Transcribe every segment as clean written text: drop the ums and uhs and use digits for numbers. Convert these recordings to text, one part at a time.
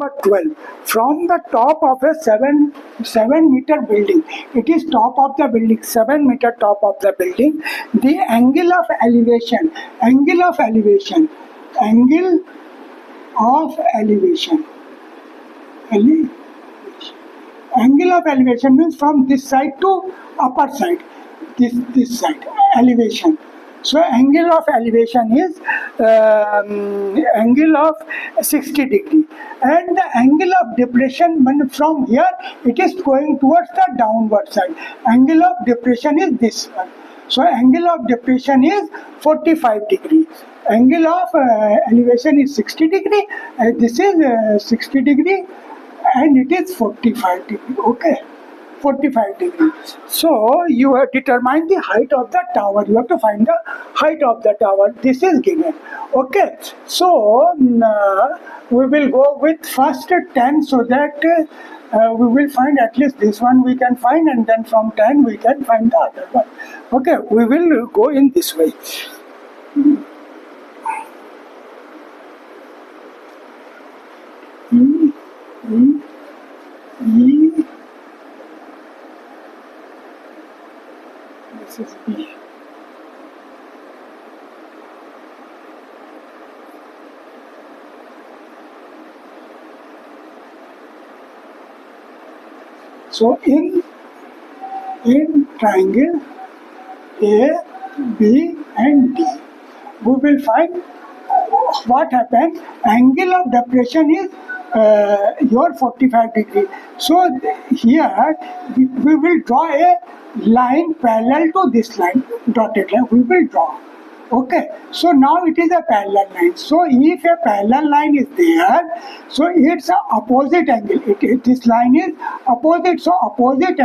number 12. From the top of a 7-meter building, it is top of the building, 7-meter top of the building. The angle of elevation means from this side to upper side, this side, elevation. So angle of elevation is angle of 60 degree, and the angle of depression, when from here it is going towards the downward side. Angle of depression is this one. So angle of depression is 45 degree. Angle of elevation is 60 degree. This is 60 degree, and it is 45 degree. Okay. 45 degrees. So you have determined the height of the tower. You have to find the height of the tower. This is given. Okay. So we will go with first 10, so that we will find at least this one we can find, and then from 10 we can find the other one. Okay. We will go in this way. This is B. So in triangle A, B and D, we will find what happens. Angle of depression is your 45 degree. So here we will draw a line parallel to this line, dotted line. We will draw. Okay, so now it is a parallel line. So if a parallel line is there, so it's a opposite angle. This line is opposite. So opposite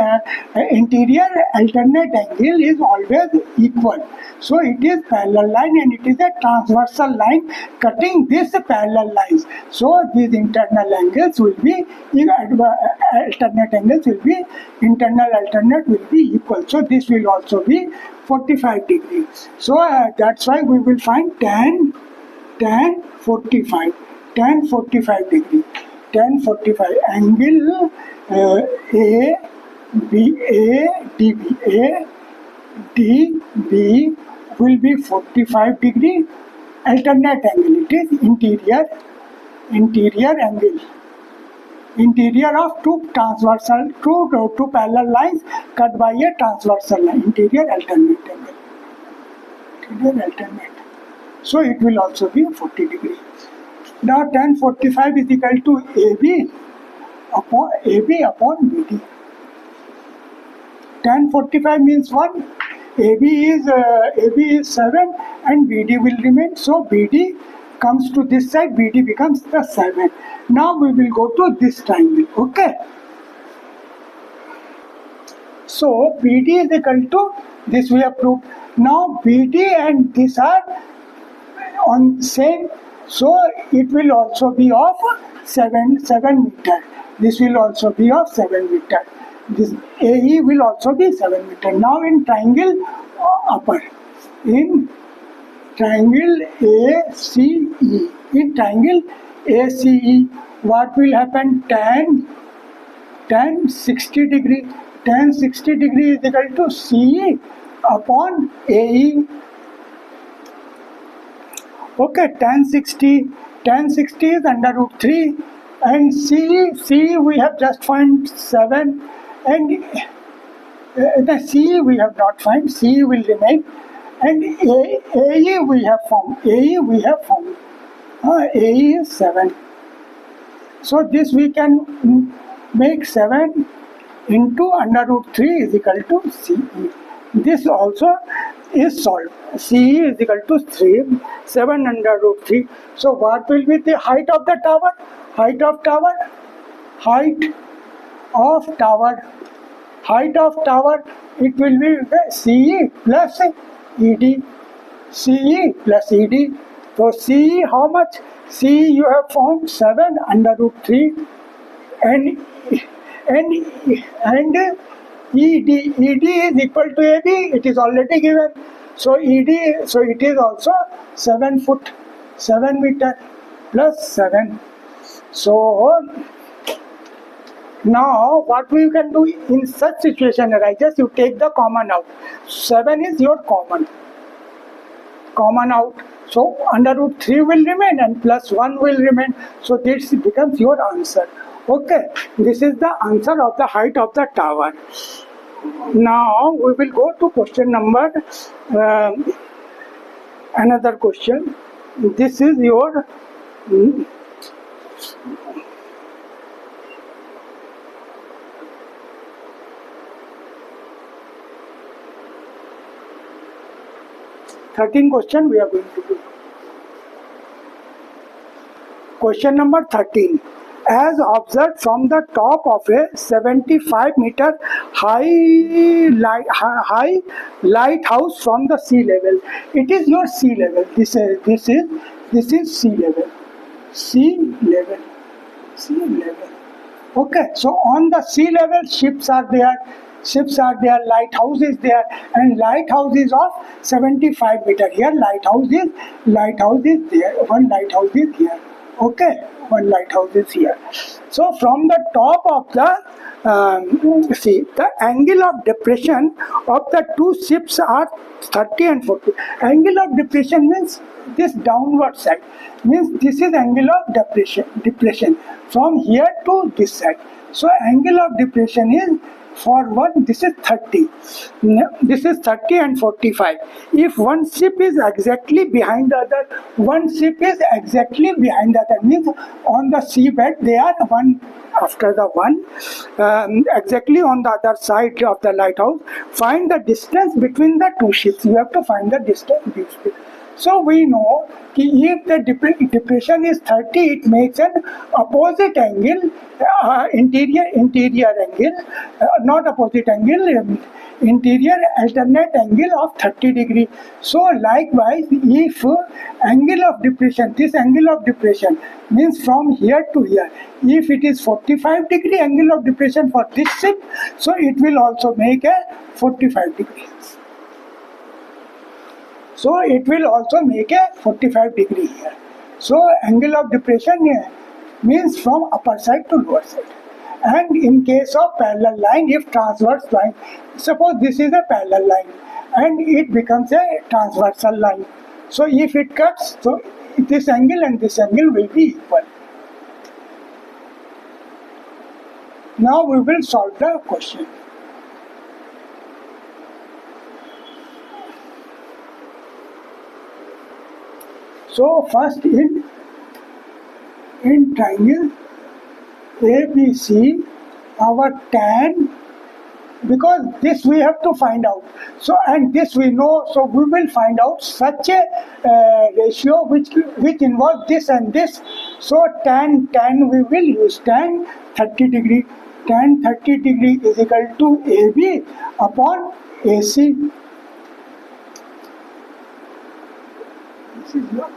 interior alternate angle is always equal. So it is parallel line, and it is a transversal line cutting this parallel lines. So these internal angles will be alternate angles will be alternate will be equal. So this will also be 45 degrees. So that's why we will find tan 45 degree. Tan 45 angle DB will be 45 degree. Alternate angle, it is interior angle. Interior of two parallel lines cut by a transversal line. Interior alternate angle. So it will also be 40 degree. Now tan 45 is equal to AB upon BD. Tan 45 means what? AB is 7 and BD will remain. So BD comes to this side, BD becomes the 7. Now we will go to this triangle. Okay. So BD is equal to this, we have proved. Now BD and this are on same, so it will also be of 7 meter. This will also be of 7 meter. This AE will also be 7 meter. Now in triangle upper, in triangle ACE, in triangle ACE, what will happen? Tan 60 degree. Tan 60 degree is equal to CE upon AE. Okay, tan 60 is under root 3, and CE we have just found 7, and the CE we have not found. CE will remain, and AE we have found. AE is 7. So this we can make 7 into under root 3 is equal to CE. This also is solved. CE is equal to 7 under root 3. So what will be the height of the tower? Height of tower, it will be CE plus ED. CE plus ED. So CE how much? CE you have found 7 under root 3, and ED is equal to AB. It is already given. So it is also 7 meter plus 7. So now what we can do in such situation arises, you take the common out. 7 is your common out. So under root 3 will remain and plus 1 will remain. So this becomes your answer. Okay, this is the answer of the height of the tower. Now we will go to question number another question. This is your 13 question we are going to do. Question number 13. As observed from the top of a 75-meter high lighthouse from the sea level. It is your sea level. This is sea level. Sea level. Okay. So on the sea level, ships are there, lighthouse is there, and lighthouse is of 75 meter. Here lighthouse is there. One lighthouse is here. Okay, one lighthouse is here. So from the top of the see, the angle of depression of the two ships are 30 and 40. Angle of depression means this downward side, means this is angle of depression from here to this side. So angle of depression is, for one, this is 30. This is 30 and 45. If one ship is exactly behind the other, means on the seabed they are one after the one, exactly on the other side of the lighthouse. Find the distance between the two ships. You have to find the distance between. So we know that if the depression is 30, it makes an opposite angle, interior angle, not opposite angle, interior alternate angle of 30 degree. So likewise, if angle of depression, this angle of depression means from here to here, if it is 45 degree angle of depression for this ship, so it will also make a 45 degree. So it will also make a 45 degree here. So angle of depression means from upper side to lower side. And in case of parallel line, if transverse line, suppose this is a parallel line and it becomes a transversal line. So if it cuts, so this angle and this angle will be equal. Now we will solve the question. So first in triangle ABC, our tan, because this we have to find out. So and this we know, so we will find out such a ratio which involves this and this. So tan we will use tan 30 degree. Tan 30 degree is equal to AB upon AC. This is your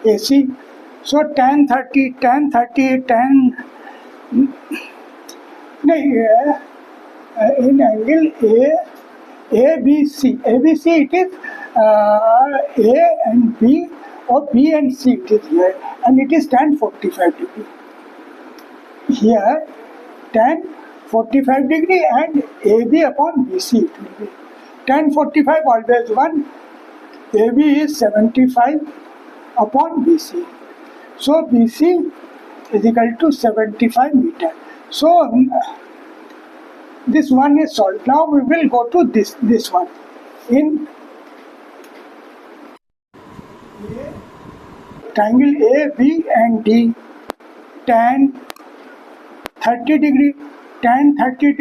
AC. So tan 30 in angle ABC it is A and B, or B and C it is here, and it is tan 45 degree. Here tan 45 degree and AB upon BC it will be. Tan 45 always 1, AB is 75 upon BC. So BC is equal to 75 meter. So this one is solved. Now we will go to this one. In triangle A, B and D, tan 30 degree, tan 30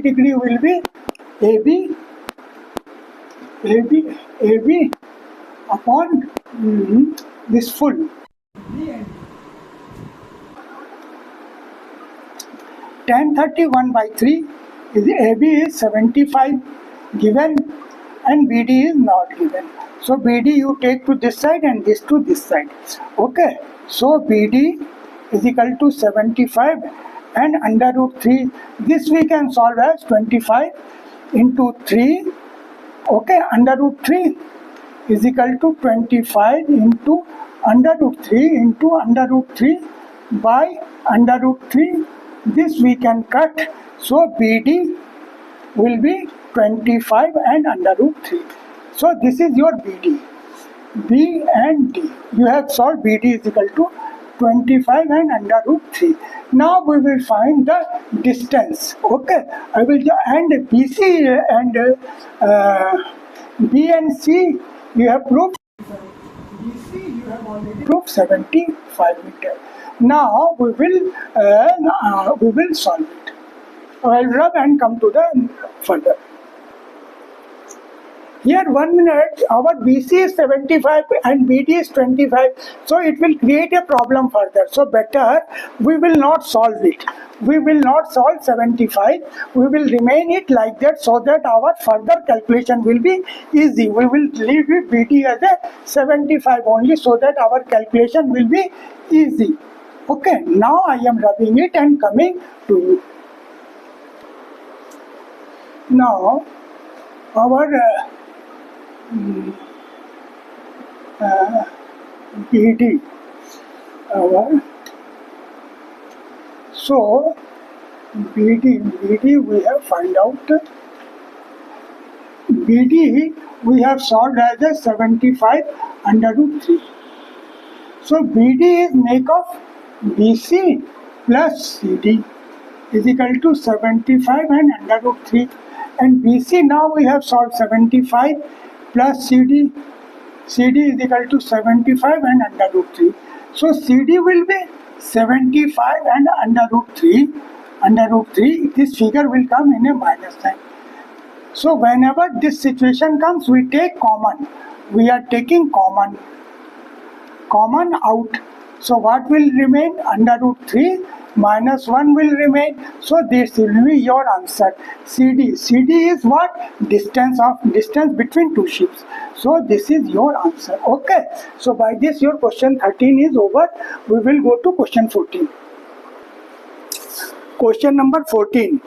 degree will be AB upon this full. Tan 31 by 3 is AB is 75 given and BD is not given. So BD you take to this side and this to this side. Okay. So BD is equal to 75 and under root 3. This we can solve as 25 into 3. Okay. Under root 3 is equal to 25 into under root 3 into under root 3 by under root 3. This we can cut. So BD will be 25 and under root 3. So this is your BD. B and D. You have solved BD is equal to 25 and under root 3. Now we will find the distance. Okay. I will and BC and B and C you have proved. BC you have already proved 75 meter. Now we will solve it. I'll rub and come to the further. Here 1 minute, our BC is 75 and BD is 25. So it will create a problem further. So better we will not solve it. We will not solve 75. We will remain it like that so that our further calculation will be easy. We will leave it BD as a 75 only so that our calculation will be easy. Okay, now I am rubbing it and coming to you. Now our BD, so BD we have find out. BD we have solved as a 75 under root 3. So BD is make of BC plus CD is equal to 75 and under root 3. And BC now we have solved 75 plus CD. CD is equal to 75 and under root 3. So CD will be 75 and under root 3. Under root 3, this figure will come in a minus sign. So whenever this situation comes, we take common. We are taking common out. So what will remain? Under root 3 minus 1 will remain. So this will be your answer. CD. CD is what? Distance between two ships. So this is your answer. Okay. So by this your question 13 is over. We will go to question 14. Question number 14.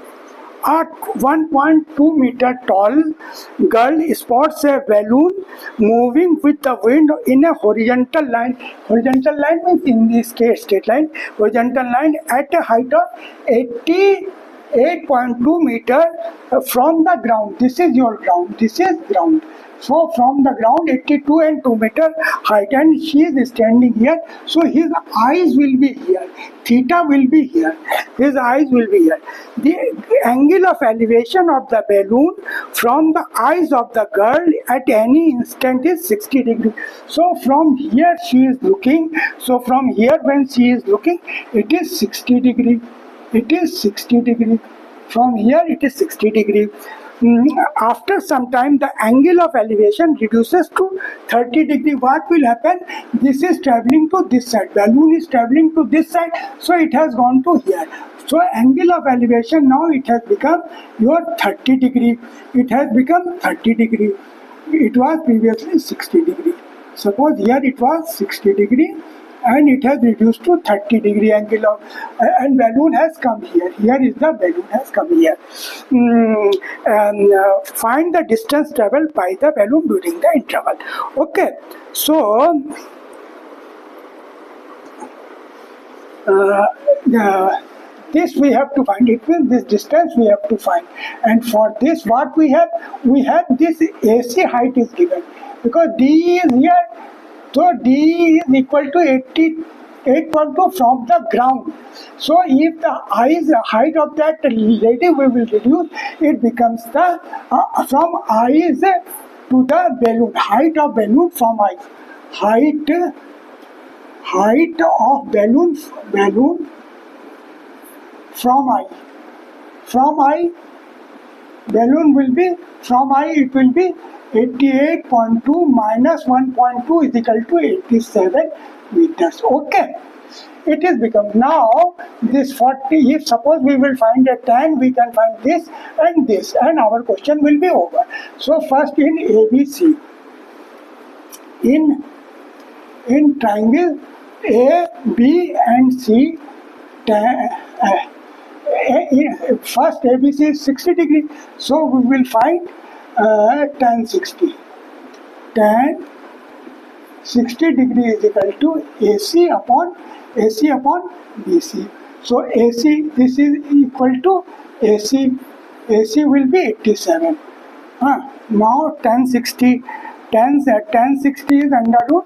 A 1.2 meter tall girl spots a balloon moving with the wind in a horizontal line. Horizontal line means in this case straight line. Horizontal line at a height of 88.2 meter from the ground. This is your ground. This is ground. So from the ground 82 and 2 meter height, and she is standing here. So his eyes will be here. Theta will be here. His eyes will be here. The angle of elevation of the balloon from the eyes of the girl at any instant is 60 degrees. So from here she is looking. So from here when she is looking, it is 60 degrees. It is 60 degrees. From here it is 60 degrees. After some time, the angle of elevation reduces to 30 degrees. What will happen? This is traveling to this side. Balloon is traveling to this side. So it has gone to here. So angle of elevation now it has become your 30 degree. It has become 30 degree. It was previously 60 degree. Suppose here it was 60 degree. And it has reduced to 30 degree angle of, and balloon has come here. Here is the balloon has come here. Find the distance traveled by the balloon during the interval. Okay, so this we have to find. It means this distance we have to find. And for this, what we have this AC height is given because D is here. So D is equal to 88.2 from the ground. So if the height of that lady we will reduce, it becomes the from eyes to the balloon. Height of balloon from eyes. Height of balloon from eye. From eye, balloon will be from eye. It will be 88.2 minus 1.2 is equal to 87 meters. Okay. It is become now this 40. If suppose we will find a tan, we can find this, and our question will be over. So first in ABC, in triangle A, B, and C, first ABC is 60 degree. So we will find tan 60. Tan 60 degree is equal to AC upon AC upon BC. So AC, this is equal to AC. AC will be 87. Now 1060. 1060 is under root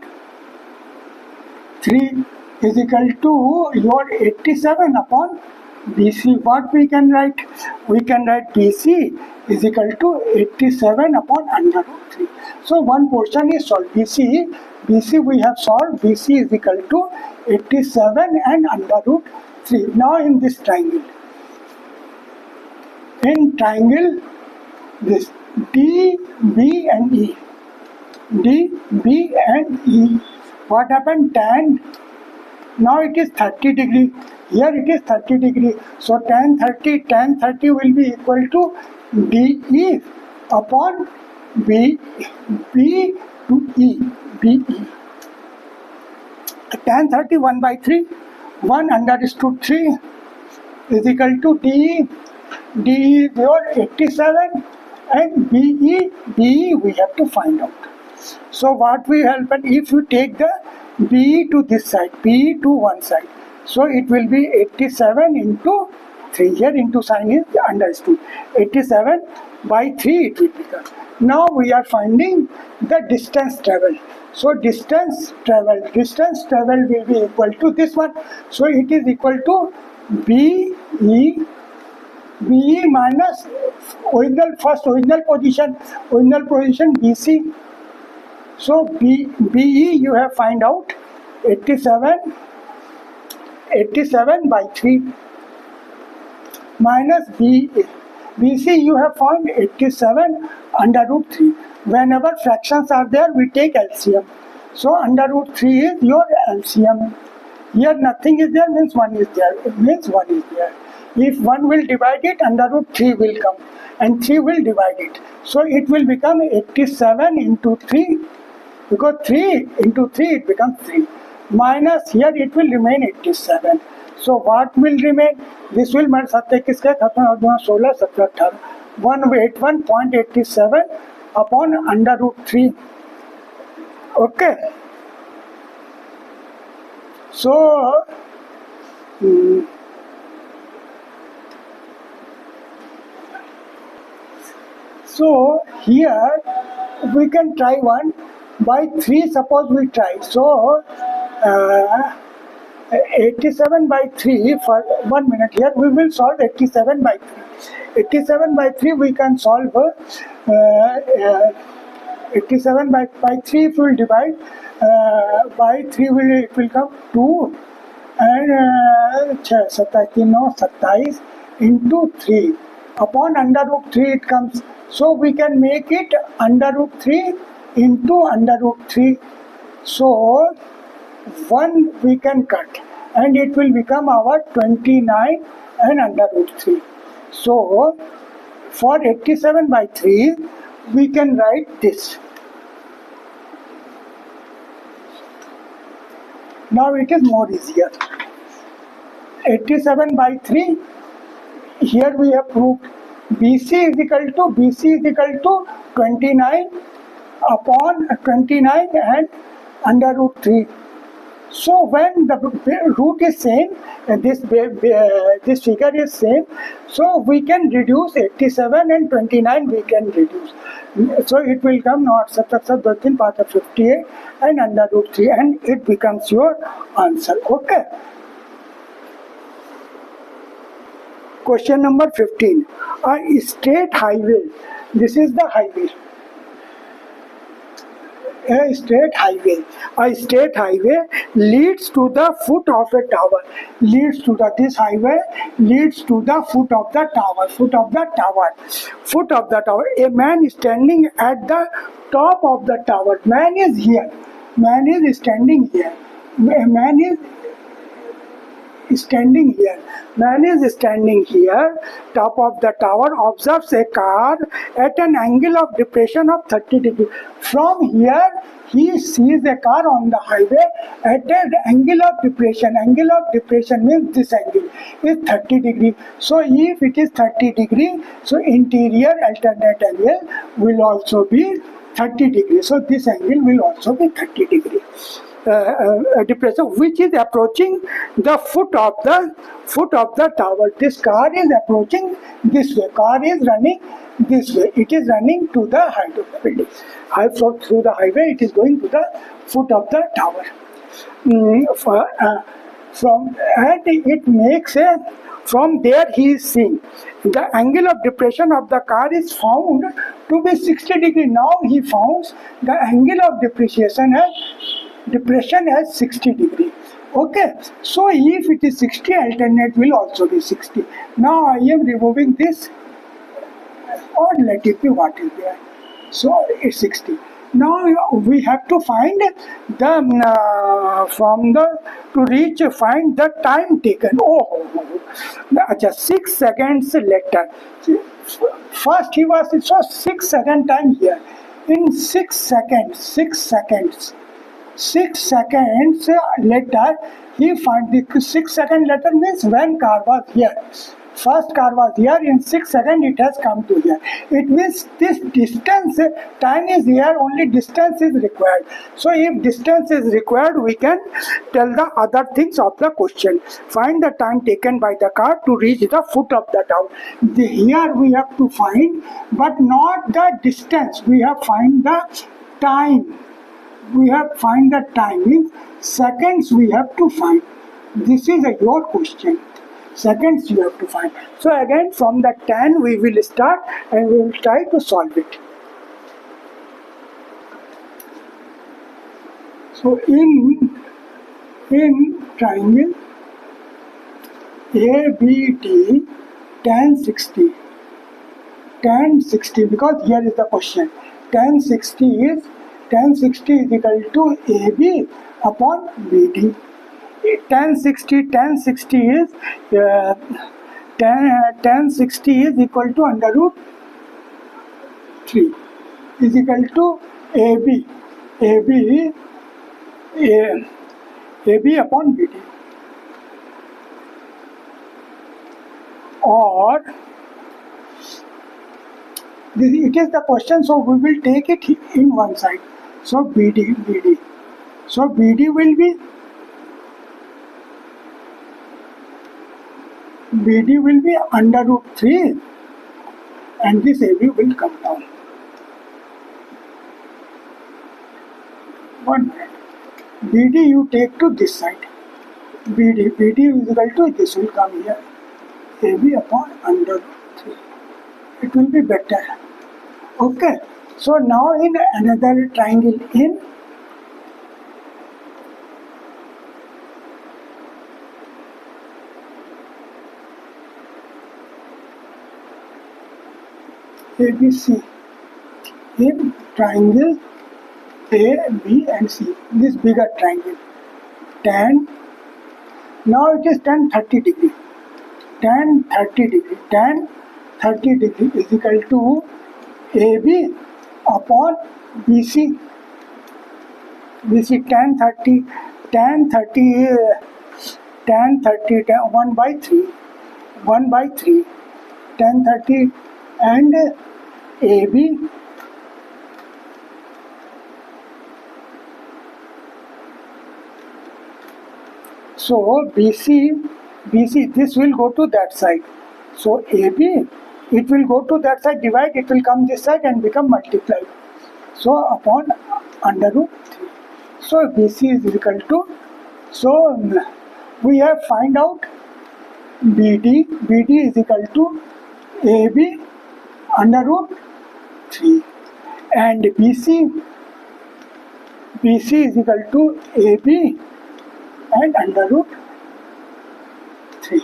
3 is equal to your 87 upon BC. What we can write? We can write BC is equal to 87 upon under root 3. So one portion is solved. BC we have solved. BC is equal to 87 and under root 3. Now in this triangle. In triangle, this D, B and E. D, B and E. What happened? Tan. Now it is 30 degree. Here it is 30 degree. So tan 30 will be equal to DE upon B to E. BE. Tan 30 1 by 3. 1 under root 3 is equal to DE. DE is your 87 and BE we have to find out. So what will happen if you take the BE to this side, BE to one side. So it will be 87 into 3. Here into sign is understood. 87 by 3 it will become. Now we are finding the distance travel. So distance travel will be equal to this one. So it is equal to BE minus original position BC. So BE you have find out 87 by 3 minus BC you have found 87 under root 3. Whenever fractions are there, we take LCM. So under root 3 is your LCM. Here nothing is there, means 1 is there. It means 1 is there. If 1 will divide it, under root 3 will come. And 3 will divide it. So it will become 87 into 3. Because 3 into 3 it becomes 3. Minus here it will remain 87. So what will remain? This will 181.87 upon under root 3. Okay. So here we can try 1 by 3. Suppose we try. So 87 by 3 for 1 minute. Here we will solve 87 by 3. 87 by 3 we can solve 87 by 3 if we will divide by 3 it will come 2 and 27 into 3 upon under root 3 it comes. So we can make it under root 3 into under root 3. So 1 we can cut and it will become our 29 and under root 3. So for 87 by 3 we can write this. Now it is more easier. 87 by 3, here we have proved BC is equal to 29 upon 29 and under root 3. So when the root is same, this figure is same, so we can reduce 87 and 29 we can reduce. So it will come not 13 part of 58 and under root 3 and it becomes your answer. Okay. Question number 15. A straight highway. This is the highway. A straight highway leads to the foot of a tower. This highway leads to the foot of the tower. A man is standing at the top of the tower. Man is standing here. Man is standing here, top of the tower, observes a car at an angle of depression of 30 degrees. From here, he sees a car on the highway at an angle of depression. Angle of depression means this angle is 30 degrees. So if it is 30 degrees, so interior alternate angle will also be 30 degrees. So this angle will also be 30 degrees. depression which is approaching the foot of the tower. This car is approaching this way. Car is running this way. It is running to the height of the building. Through the highway, it is going to the foot of the tower. And it makes from there he is seeing the angle of depression of the car is found to be 60 degree. Now he found the angle of depression as 60 degree. Okay, so if it is 60, alternate will also be 60. Now I am removing this, or let it be what is there. So it's 60. Now we have to find find the time taken. Just 6 seconds later. First he was 6 second time here. In 6 seconds later, he found the 6 second later means when car was here. First car was here, in 6 seconds it has come to here. It means this distance, time is here, only distance is required. So if distance is required, we can tell the other things of the question. Find the time taken by the car to reach the foot of the tower. Here we have to find, but not the distance. We have find the time. We have find the time. In seconds we have to find. This is your question. Seconds you have to find. So again from the 10 we will start and we will try to solve it. So in triangle ABD tan 60, because here is the question. Tan 60 is equal to AB upon BD. Tan 60 is equal to under root 3 is equal to AB upon BD, or it is the question, so we will take it in one side. So BD, so BD will be under root 3 and this AB will come down. 1 minute. BD you take to this side. BD is equal to, this will come here. AB upon under root 3. It will be better. Okay. So now in another triangle in ABC, in triangle A, B and C, this bigger triangle, tan, now it is tan 30 degree, tan 30 degree is equal to AB upon BC, tan 30 1 by 3, tan 30 and AB so BC this will go to that side, so AB it will go to that side, divide, it will come this side and become multiplied, so upon under root 3. So BC is equal to, so we have find out BD is equal to AB under root 3 and BC is equal to AB and under root 3.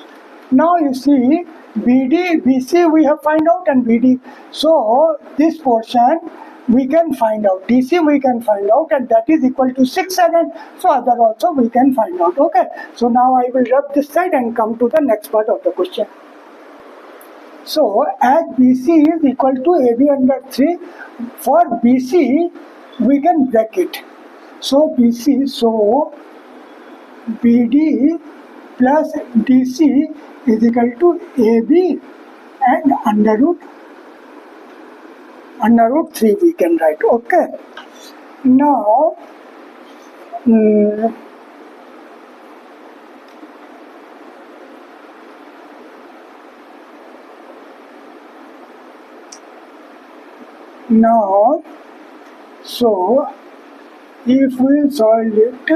Now you see BC we have find out and BD. So this portion we can find out. DC we can find out and that is equal to 6 seconds. So other also we can find out. Okay. So now I will rub this side and come to the next part of the question. So as BC is equal to AB under 3, for BC we can break it. So BD plus DC is equal to AB and under root 3 we can write. Okay. Now Mm, now, so if we solve it,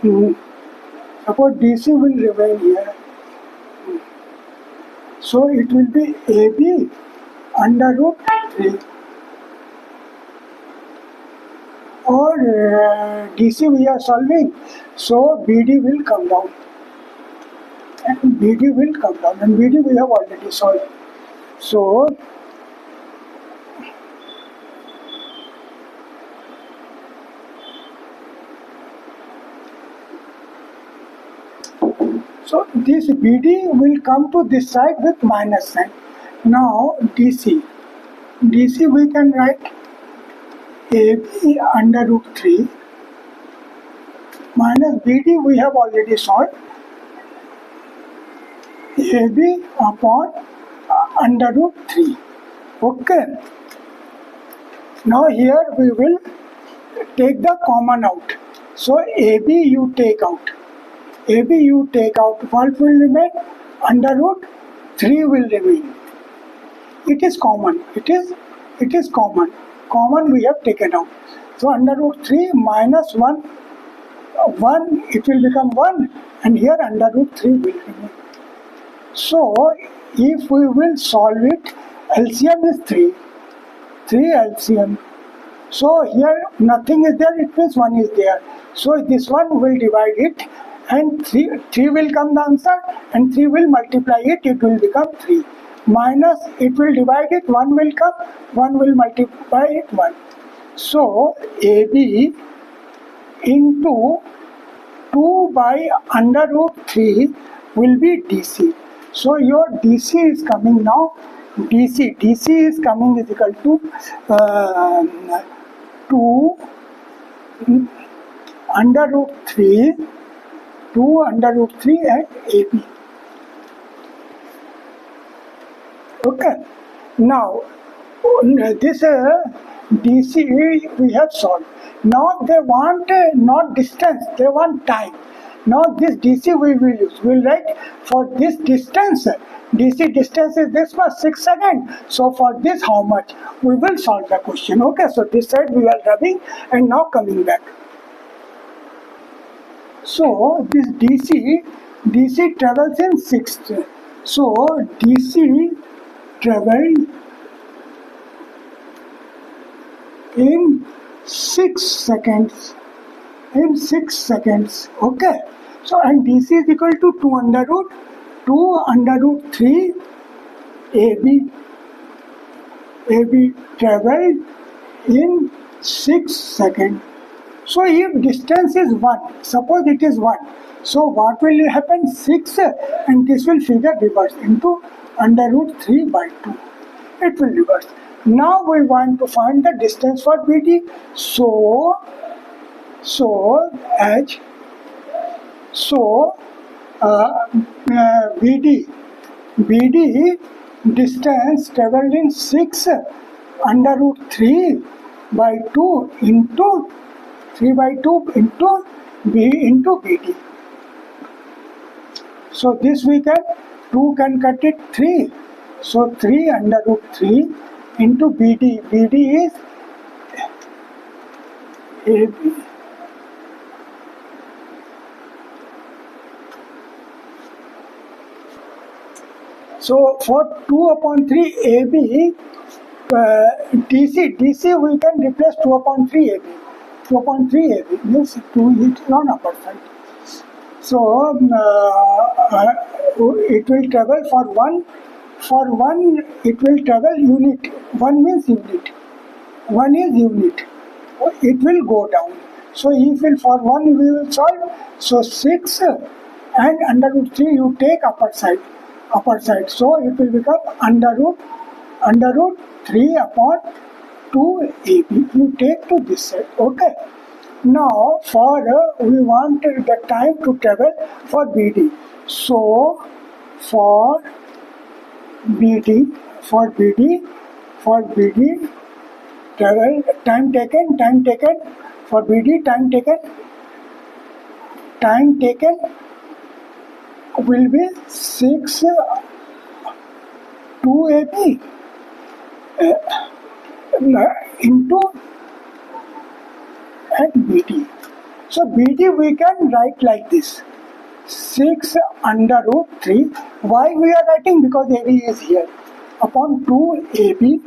mm, suppose DC will remain here. So it will be AB under root 3, or DC we are solving, so BD will come down, and BD will come down, and BD we have already solved. So this BD will come to this side with minus sign. Now DC we can write AB under root 3 minus BD we have already solved, AB upon under root 3. Okay. Now here we will take the common out. So AB you take out. AB you take out. What will remain? Under root 3 will remain. It is common. It is common. Common we have taken out. So under root 3 minus 1, it will become 1, and here under root 3 will remain. So if we will solve it, LCM is 3 LCM. So here nothing is there, it means 1 is there. So this one will divide it, and 3 will come the answer, and 3 will multiply it, it will become 3. Minus, it will divide it, 1 will come, 1 will multiply it, 1. So AB into 2 by under root 3 will be DC. So your DC is coming now. DC is coming is equal to 2 under root 3, 2 under root 3 and AB. Okay. Now this DC we have solved. Now they want not distance, they want time. Now this DC we will use. We will write for this distance. DC distance is this much, 6 seconds. So for this how much? We will solve the question. Okay, so this side we are rubbing and now coming back. So this DC travels in 6. So DC traveled in 6 seconds. In 6 seconds. Okay. So and DC is equal to 2 under root 3 AB. AB traveled in 6 seconds. So if distance is 1, suppose it is 1. So what will happen? 6 and this will figure reverse into under root 3 by 2. It will reverse. Now we want to find the distance for BD. BD distance traveled in 6 under root 3 by 2 into 3 by 2 into BD. So this we can, 2 can cut it 3. So 3 under root 3 into BD. BD is AB. So for 2 upon 3 AB, DC we can replace 2 upon 3 AB. 2 upon 3 AB means 2 is on upper side. So it will travel for 1 it will travel unit. 1 means unit. 1 is unit. It will go down. So if for 1 we will solve. So 6 and under root 3 you take upper side. So it will become under root 3 upon 2 AB. You take to this side. Okay. Now for we want the time to travel for BD. So for BD travel time taken For BD, time taken will be 6 2AB into and BD. So BD we can write like this, 6 under root 3. Why we are writing? Because AB is here, upon 2AB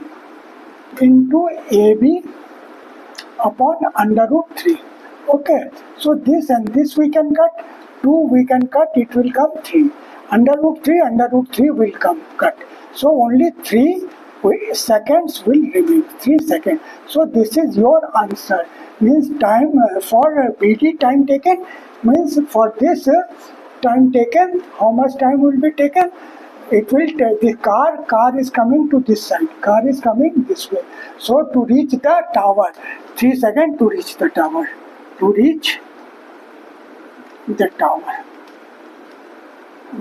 into AB upon under root 3. Okay, so this and this we can cut, 2 we can cut, it will come 3. Under root 3 will come cut. So only 3 seconds will remain, 3 seconds. So this is your answer. Means time for BD time taken, means for this time taken, how much time will be taken? It will take the car is coming to this side, car is coming this way. So to reach the tower, 3 seconds to reach the tower,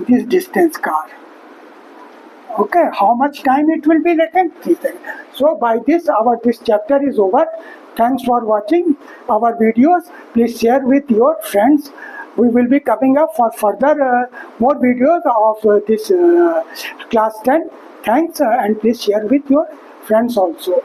this distance car. Okay, how much time it will be taken? 3 seconds. So by this this chapter is over. Thanks for watching our videos. Please share with your friends. We will be coming up for further more videos of this class 10. Thanks and please share with your friends also.